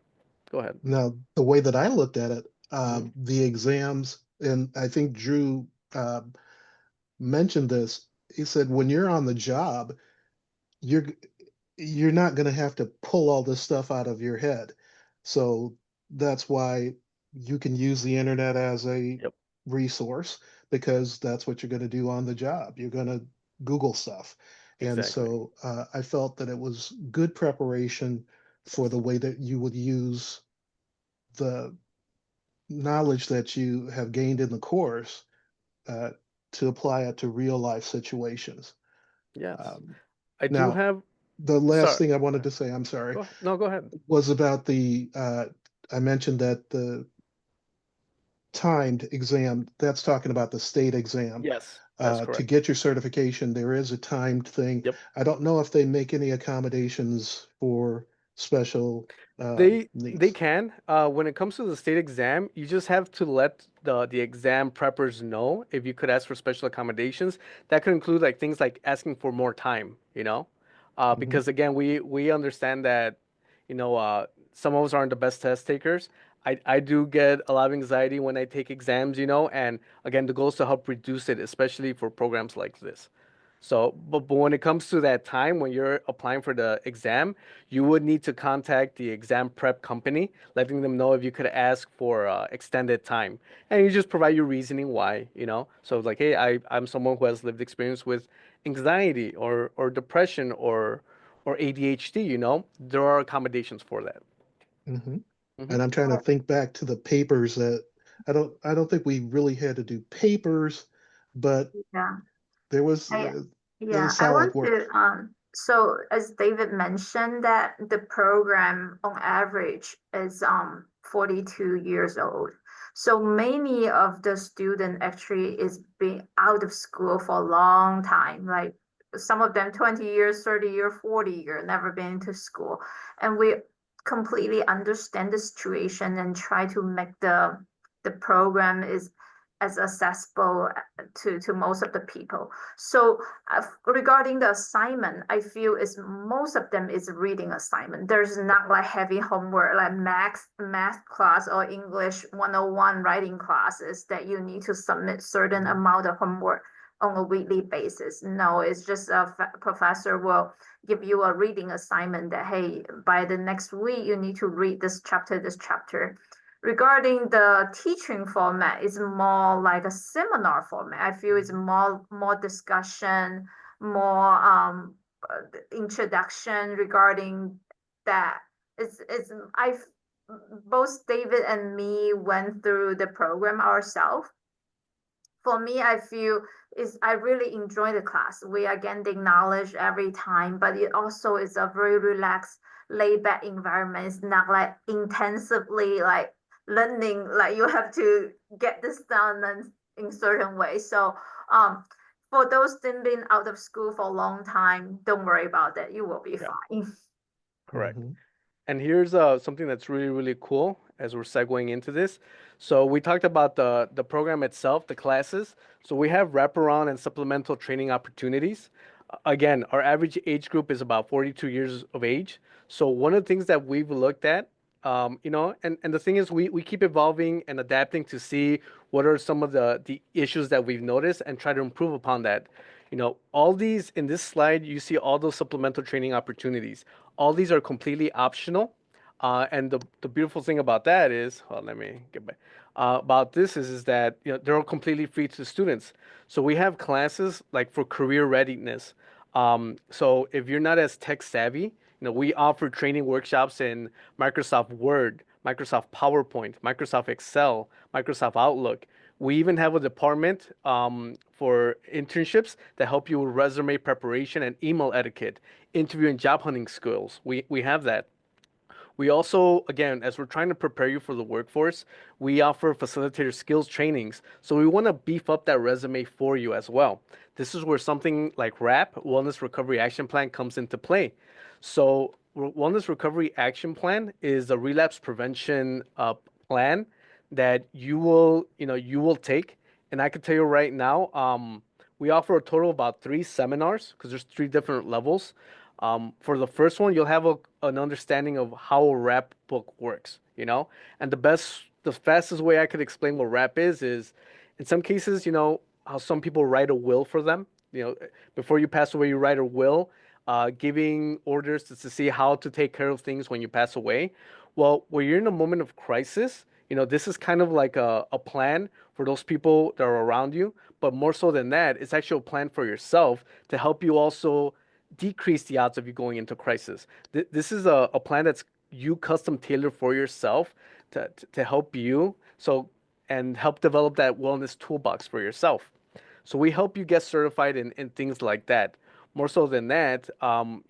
Go ahead. Now, the way that I looked at it, Hmm. the exams, and I think Drew mentioned this. He said when you're on the job, you're you're not going to have to pull all this stuff out of your head. So that's why you can use the internet as a Yep. resource, because that's what you're going to do on the job. You're going to Google stuff. And Exactly. so I felt that it was good preparation for Yes. the way that you would use the knowledge that you have gained in the course uh, to apply it to real life situations. Yes. Um, I do Now, have. the last Sorry. thing I Go wanted ahead. to say, I'm sorry, Go ahead. No, go ahead. was about I mentioned that the timed exam, that's talking about the state exam. Yes, that's To correct. get your certification, there is a timed thing. Yep. I don't know if they make any accommodations for special They needs. can. When it comes to the state exam, you just have to let the exam preppers know if you could ask for special accommodations. That could include like things like asking for more time, Mhm. because again, we understand that, some of us aren't the best test takers. I do get a lot of anxiety when I take exams, and again, the goal is to help reduce it, especially for programs like this. So, but when it comes to that time when you're applying for the exam, you would need to contact the exam prep company, letting them know if you could ask for extended time. And you just provide your reasoning why, So it's like, hey, I'm someone who has lived experience with anxiety or depression or ADHD, There are accommodations for that. hmm Hmm. And I'm trying to think back to the papers that I don't think we really had to do papers, but Yeah. there was I, it yeah, was I solid want work. to, so as David mentioned that the program on average is 42 years old. So many of the student actually is being out of school for a long time, like some of them 20 years, 30 years, 40 years, never been to school. And we completely understand the situation and try to make the program is as accessible to most of the people. So regarding the assignment, I feel is most of them is reading assignment. There's not like heavy homework like math class or English 101 writing classes that you need to submit certain Mhm. amount of homework on a weekly basis. No, it's just a professor will give you a reading assignment that, hey, by the next week, you need to read this chapter, this chapter. Regarding the teaching format, it's more like a seminar format. I feel it's more discussion, more introduction regarding that. It's I've both David and me went through the program ourselves. For me, I feel is I really enjoy the class. We are getting knowledge every time, but it also is a very relaxed, laid back environment. It's not like intensively like learning, like you have to get this done and in certain way. So for those that been out of school for a long time, don't worry about that. You will be Yeah, fine. correct. Mhm. And here's something that's really, really cool. as we're segueing into this. So we talked about the program itself, the classes. So we have wraparound and supplemental training opportunities. Again, our average age group is about 42 years of age. So one of the things that we've looked at, and the thing is we keep evolving and adapting to see what are some of the issues that we've noticed and try to improve upon that. All these in this slide, you see all those supplemental training opportunities. All these are completely optional. And the beautiful thing about that is, well, let me get back. About this is that they're all completely free to students. So we have classes like for career readiness. So if you're not as tech savvy, we offer training workshops in Microsoft Word, Microsoft PowerPoint, Microsoft Excel, Microsoft Outlook. We even have a department for internships that help you with resume preparation and email etiquette, interview and job hunting skills. We have that. We also, again, as we're trying to prepare you for the workforce, we offer facilitator skills trainings. So we want to beef up that resume for you as well. This is where something like RAP, Wellness Recovery Action Plan, comes into play. So Wellness Recovery Action Plan is a relapse prevention plan that you will take. And I can tell you right now, we offer a total of about 3 seminars because there's 3 different levels. For the first one, you'll have an understanding of how a rap book works, and the fastest way I could explain what rap is in some cases, how some people write a will for them. Before you pass away, you write a will, giving orders to see how to take care of things when you pass away. Well, when you're in a moment of crisis, this is kind of like a plan for those people that are around you. But more so than that, it's actually a plan for yourself to help you also decrease the odds of you going into crisis. This is a plan that's you custom tailored for yourself to help you and help develop that wellness toolbox for yourself. So we help you get certified in things like that. More so than that,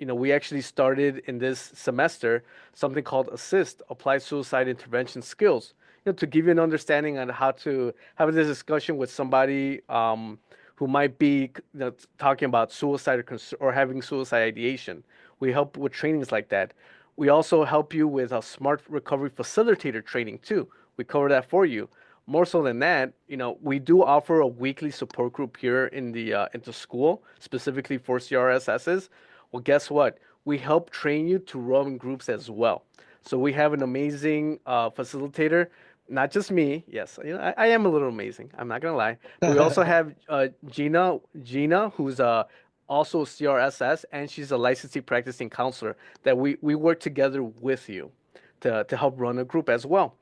we actually started in this semester something called Assist, Applied Suicide Intervention Skills, to give you an understanding on how to have this discussion with somebody who might be talking about suicide or having suicide ideation. We help with trainings like that. We also help you with a smart recovery facilitator training too. We cover that for you. More so than that, we do offer a weekly support group here in the into school, specifically for CRSSs. Well, guess what? We help train you to run groups as well. So we have an amazing facilitator, not just me. Yes, I am a little amazing. I'm not gonna lie. But we also have Gina, who's also a CRSS, and she's a licensee practicing counselor that we work together with you to help run a group as well.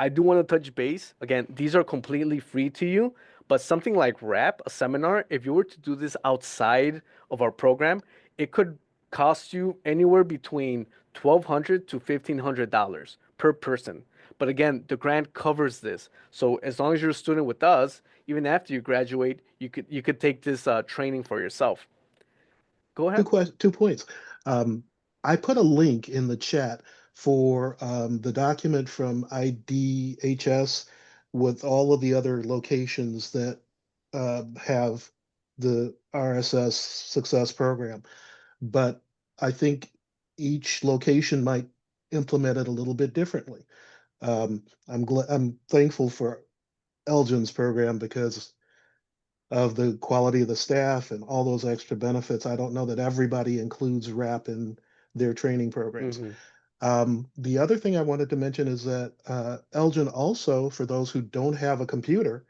I do want to touch base. Again, these are completely free to you, but something like RAP, a seminar, if you were to do this outside of our program, it could cost you anywhere between $1,200 to $1,500 per person. But again, the grant covers this. So as long as you're a student with us, even after you graduate, you could take this training for yourself. Go ahead. 2 points. I put a link in the chat for the document from IDHS with all of the other locations that have the RSS success program. But I think each location might implement it a little bit differently. I'm thankful for Elgin's program because of the quality of the staff and all those extra benefits. I don't know that everybody includes RAP in their training programs. The other thing I wanted to mention is that Elgin also, for those who don't have a computer,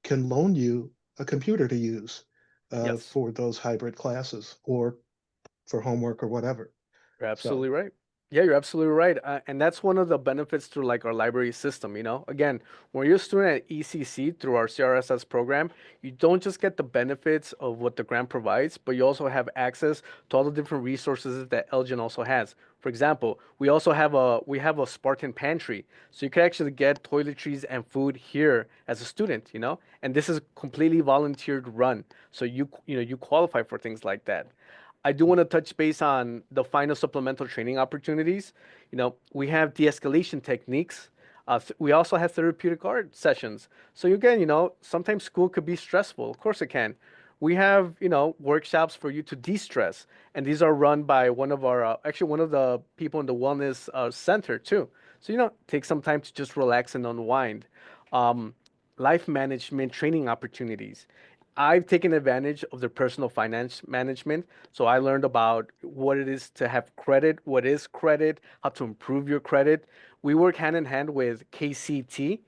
can loan you a computer to use Yes, for those hybrid classes or for homework or whatever. you're So absolutely right. Yeah, you're absolutely right. And that's one of the benefits through like our library system, Again, when you're a student at ECC through our CRSS program, you don't just get the benefits of what the grant provides, but you also have access to all the different resources that Elgin also has. For example, we have a Spartan pantry, so you can actually get toiletries and food here as a student, And this is completely volunteered run, so you qualify for things like that. I do want to touch base on the final supplemental training opportunities. We have de-escalation techniques. We also have therapeutic art sessions. So again, sometimes school could be stressful. Of course it can. we have, workshops for you to de-stress, and these are run by one of our, actually one of the people in the wellness center too. So, take some time to just relax and unwind. Um, Life management training opportunities. I've taken advantage of their personal finance management. So I learned about what it is to have credit, what is credit, how to improve your credit. We work hand in hand with KCT,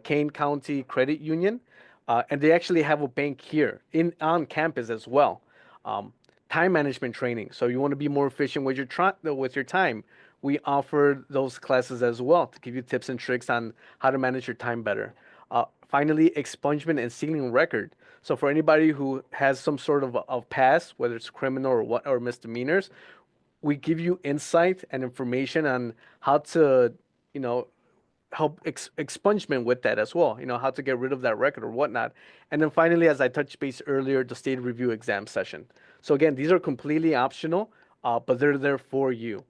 Kane County Credit Union, and they actually have a bank here in on campus as well. Um, Time management training. So you want to be more efficient with your time. We offer those classes as well to give you tips and tricks on how to manage your time better. Finally, expungement and sealing record. So for anybody who has some sort of past, whether it's criminal or misdemeanors, we give you insight and information on how to, you know, help expungement with that as well. How to get rid of that record or whatnot. And then finally, as I touched base earlier, the state review exam session. So again, these are completely optional, but they're there for you.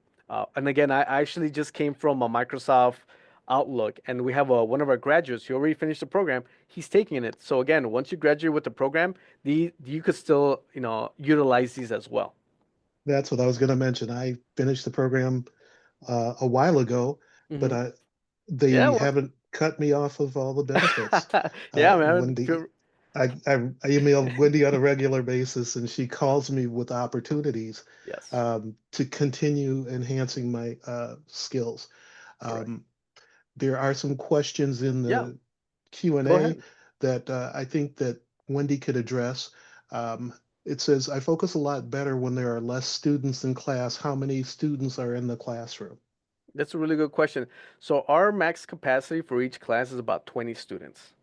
And again, I actually just came from a Microsoft Outlook, and we have one of our graduates who already finished the program. He's taking it. So again, once you graduate with the program, you could still, utilize these as well. That's what I was going to mention. I finished the program a while ago, but Hmm. Yeah, they well, haven't cut me off of all the benefits. yeah, man. Wendy, I email Wendy on a regular basis, and she calls me with opportunities Yes, to continue enhancing my skills. correct. Um, there are some questions in Yeah, the go Q&A ahead. that I think that Wendy could address. Um, it says, I focus a lot better when there are less students in class. How many students are in the classroom? That's a really good question. So our max capacity for each class is about 20 students.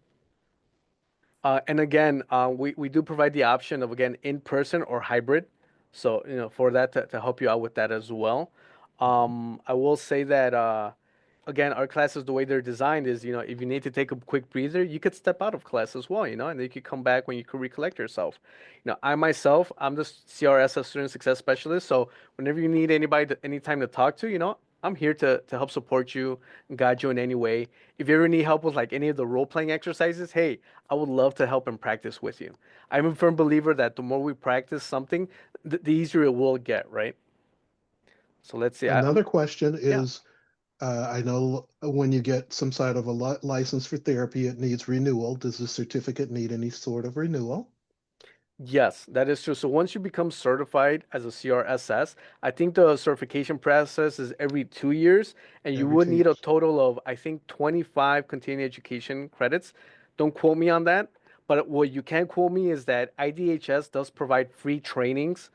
And again, we do provide the option of, again, in person or hybrid. So, for that to help you out with that as well. Mhm. I will say that, again, our classes, the way they're designed is, if you need to take a quick breather, you could step out of class as well, and then you could come back when you could recollect yourself. I myself, I'm the CRSS Student Success Specialist. So whenever you need anytime to talk to, I'm here to help support you and guide you in any way. If you ever need help with like any of the role playing exercises, hey, I would love to help and practice with you. I'm a firm believer that the more we practice something, the easier it will get, right? So let's see. Another question Yeah. is, I know when you get some sort of a license for therapy, it needs renewal. Does the certificate need any sort of renewal? Yes, that is true. So once you become certified as a CRSS, I think the certification process is every 2 years, and you Every would two need a years. total of, I think, 25 continuing education credits. Don't quote me on that, but what you can quote me is that IDHS does provide free trainings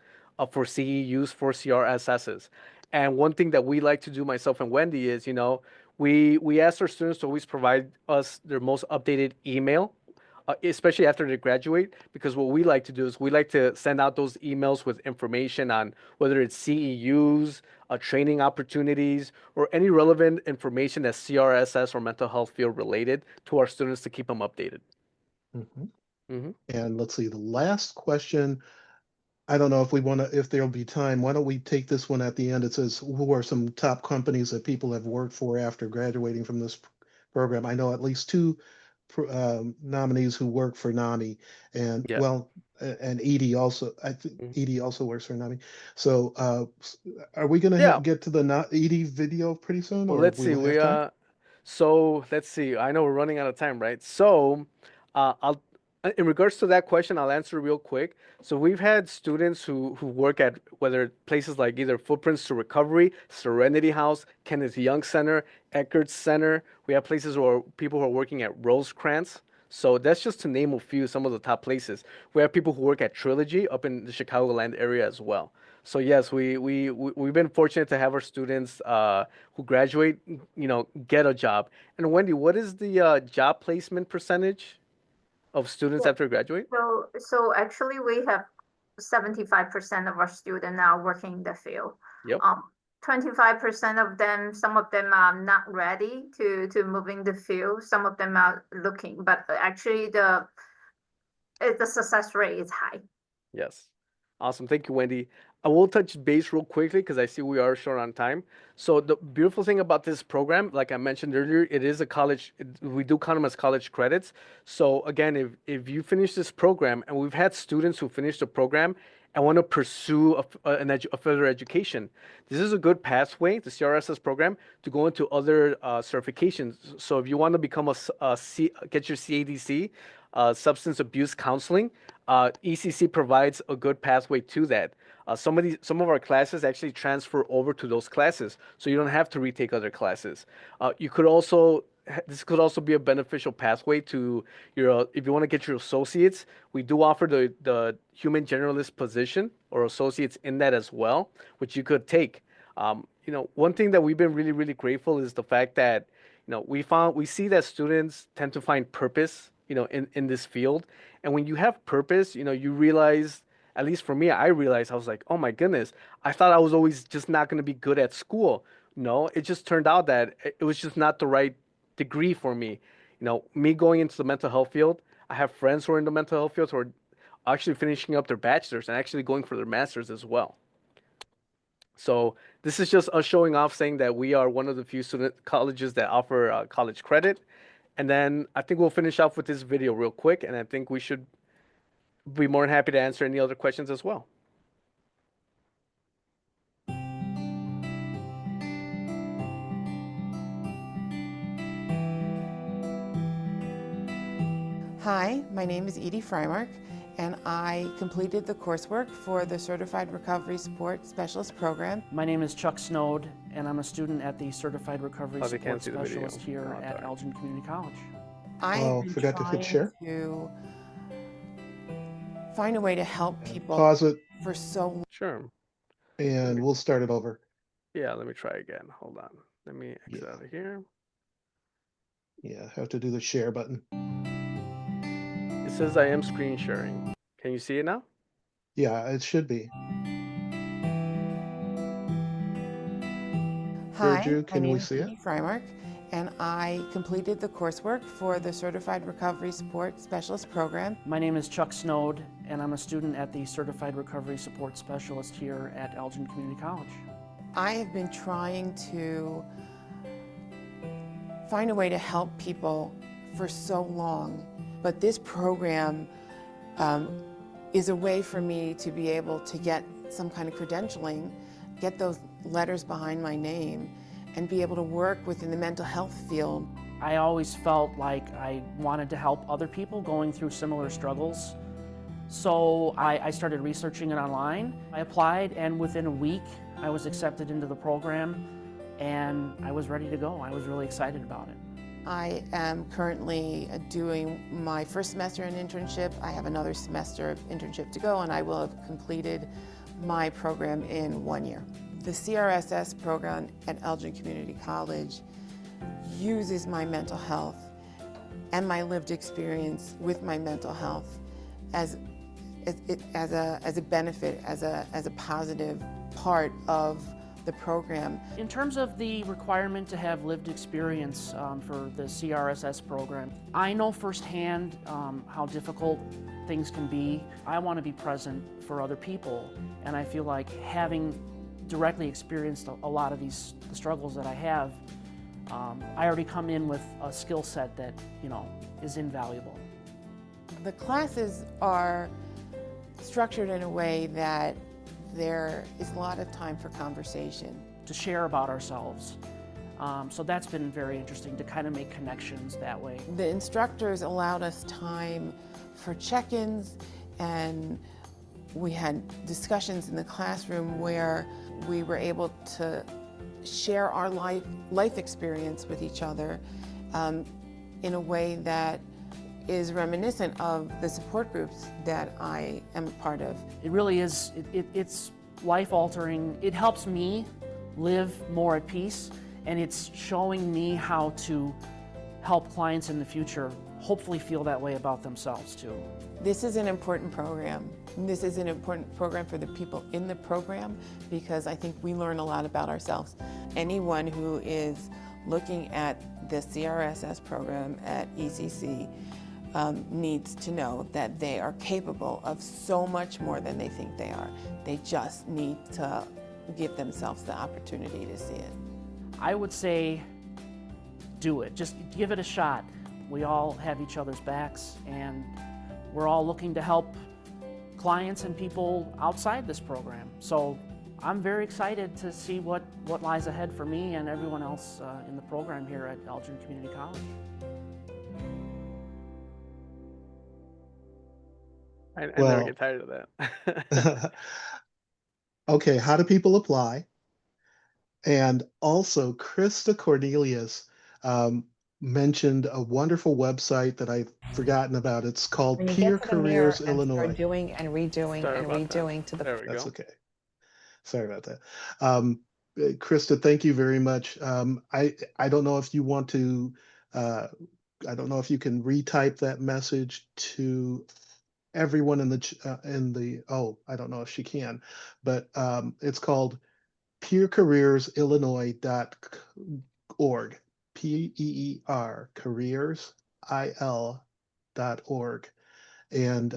for CEUs for CRSSs. And one thing that we like to do, myself and Wendy, is, we ask our students to always provide us their most updated email, especially after they graduate, because what we like to do is we like to send out those emails with information on whether it's CEUs, training opportunities, or any relevant information that's CRSS or mental health field related to our students to keep them updated. Mhm. Hmm. And let's see, the last question, I don't know if we want to, if there'll be time. Why don't we take this one at the end? It says, who are some top companies that people have worked for after graduating from this program? I know at least two nominees who work for NAMI, and Yeah. well, and Edie also. I think Mhm. Edie also works for NAMI. So, are we going to Yeah. get to the Edie video pretty soon, Well, or let's we see. don't have time? So let's see. I know we're running out of time, right? So, I'll in regards to that question, I'll answer real quick. So we've had students who work at whether places like either Footprints to Recovery, Serenity House, Kenneth Young Center, Eckerd Center. We have places where people who are working at Rosecrans. So that's just to name a few, some of the top places. We have people who work at Trilogy up in the Chicagoland area as well. So yes, we've been fortunate to have our students who graduate, get a job. And Wendy, what is the job placement percentage of students Yeah. after graduate? So actually we have 75% of our students now working in the field. Yep. 25% of them, some of them are not ready to move in the field. Some of them are looking, but actually the success rate is high. Yes. Awesome. Thank you, Wendy. I will touch base real quickly because I see we are short on time. So the beautiful thing about this program, like I mentioned earlier, it is a college. We do count them as college credits. So again, if you finish this program, and we've had students who finish the program and want to pursue a further education, this is a good pathway, the CRSS program, to go into other certifications. So if you want to become get your CADC, substance abuse counseling, ECC provides a good pathway to that. Some of our classes actually transfer over to those classes, so you don't have to retake other classes. You could also This could also be a beneficial pathway to your if you want to get your associates. We do offer the human generalist position or associates in that as well, which you could take. One thing that we've been really grateful is the fact that we see that students tend to find purpose in this field, and when you have purpose, you realize, at least for me, I realized, I was like, oh my goodness, I thought I was always just not going to be good at school. No, it just turned out that it was just not the right degree for me. Me going into the mental health field, I have friends who are in the mental health field who are actually finishing up their bachelor's and actually going for their master's as well. So this is just us showing off, saying that we are one of the few student colleges that offer college credit. And then I think we'll finish off with this video real quick, and I think we should be more than happy to answer any other questions as well. Hi, my name is Edie Freimark, and I completed the coursework for the Certified Recovery Support Specialist program. My name is Chuck Snowd, and I'm a student at the Certified Recovery Support Specialist here at Elgin Community College. I forgot to hit share. To find a way to help people Pause it, for so long. Sure. and we'll start it over. Yeah, let me try again. Hold on. Let me exit out of here. Yeah, have to do the share button. It says I am screen sharing. Can you see it now? Yeah, it should be. Hi, Drew, my can name we is see it? Edie Freimark, and I completed the coursework for the Certified Recovery Support Specialist program. My name is Chuck Snowd, and I'm a student at the Certified Recovery Support Specialist here at Elgin Community College. I have been trying to find a way to help people for so long, but this program is a way for me to be able to get some kind of credentialing, get those letters behind my name, and be able to work within the mental health field. I always felt like I wanted to help other people going through similar struggles. So I started researching it online. I applied, and within a week, I was accepted into the program, and I was ready to go. I was really excited about it. I am currently doing my first semester in internship. I have another semester of internship to go, and I will have completed my program in 1 year. The CRSS program at Elgin Community College uses my mental health and my lived experience with my mental health as a benefit, as a positive part of the program. In terms of the requirement to have lived experience for the CRSS program, I know firsthand how difficult things can be. I want to be present for other people, and I feel like having directly experienced a lot of the struggles that I have, I already come in with a skill set that is invaluable. The classes are structured in a way that there is a lot of time for conversation. To share about ourselves. So that's been very interesting to kind of make connections that way. The instructors allowed us time for check-ins, and we had discussions in the classroom where we were able to share our life experience with each other in a way that is reminiscent of the support groups that I am part of. It really is, it's life-altering. It helps me live more at peace, and it's showing me how to help clients in the future hopefully feel that way about themselves too. This is an important program. This is an important program for the people in the program because I think we learn a lot about ourselves. Anyone who is looking at the CRSS program at ECC needs to know that they are capable of so much more than they think they are. They just need to give themselves the opportunity to see it. I would say do it. Just give it a shot. We all have each other's backs, and we're all looking to help clients and people outside this program. So I'm very excited to see what lies ahead for me and everyone else in the program here at Elgin Community College. I never Well, get tired of that. okay, how do people apply? And also, Krista Cornelius mentioned a wonderful website that I've forgotten about. It's called When you Peer get to the mirror Careers and Illinois. start doing and redoing Sorry and about that. redoing to the There we That's go. okay. Sorry about that. Krista, thank you very much. I don't know if you want to, I don't know if you can retype that message to everyone in the, oh, I don't know if she can, but it's called peercareersillinois.org, PEER, careersil.org. And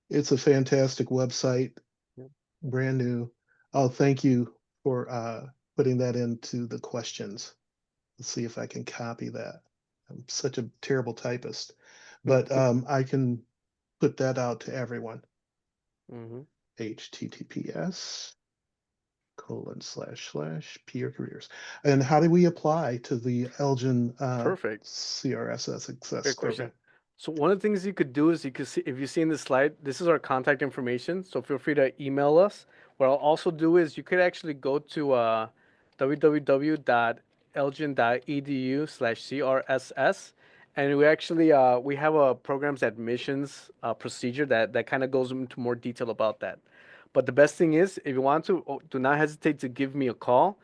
it's a fantastic website, Yep. brand new. Oh, thank you for putting that into the questions. Let's see if I can copy that. I'm such a terrible typist, but I can put that out to everyone. Mhm. https://peer careers. And how do we apply to the Elgin Perfect. CRSS Success Great question. Program? So one of the things you could do is you could see, if you see in the slide, this is our contact information. So feel free to email us. What I'll also do is you could actually go to www.elgin.edu/CRSS, and we actually we have a programs admissions procedure that kind of goes into more detail about that. But the best thing is, if you want to, do not hesitate to give me a call,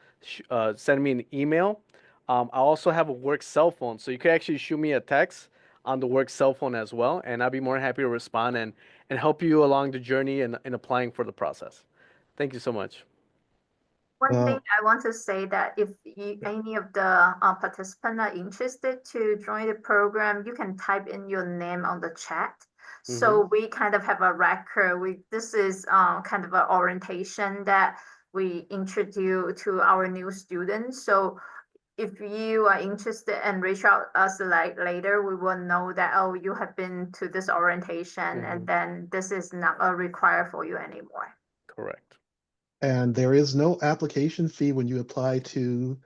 send me an email. I also have a work cell phone, so you could actually shoot me a text on the work cell phone as well, and I'll be more than happy to respond and help you along the journey in applying for the process. Thank you so much. One thing Well, I want to say that if any of the participants are interested to join the program, you can type in your name on the chat. So we kind of have a record. This is kind of an orientation that we introduce to our new students. So if you are interested and reach out us like later, we will know that, oh, you have been to this orientation and then this is not required for you anymore. Correct. and there is no application fee when you apply to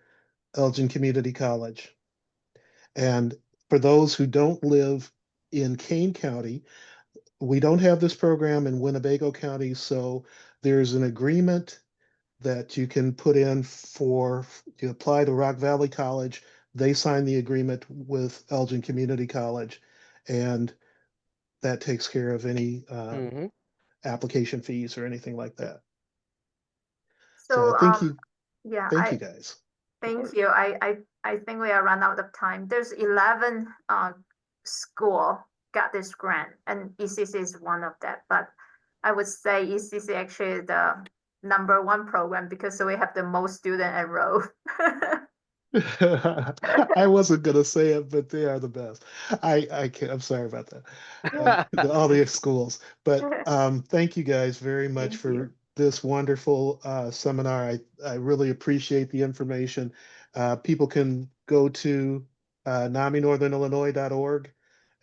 Elgin Community College. And for those who don't live in Kane County, we don't have this program in Winnebago County, so there's an agreement that you can put in for, you apply to Rock Valley College, they sign the agreement with Elgin Community College, and that takes care of any application fees or anything like that. So I So think you, yeah, thank you guys. thank you. I think we are run out of time. There's 11 school got this grant, and ECC is one of that. But I would say ECC actually is the #1 program because we have the most student enrolled. I wasn't gonna say it, but they are the best. I can't, I'm sorry about that. All the schools. But thank you guys very much Thank for you. this wonderful seminar. I really appreciate the information. People can go to NamiNorthernIllinois.org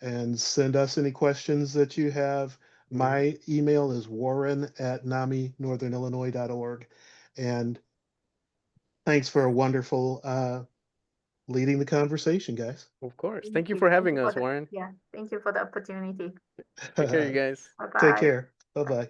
and send us any questions that you have. My email is warren@NamiNorthernIllinois.org. And thanks for a wonderful leading the conversation, guys. Of course. Thank Thank you you. for Thank having you for us, Warren. yeah, thank you for the opportunity. Take care, you guys. Bye Take bye. care. Bye-bye.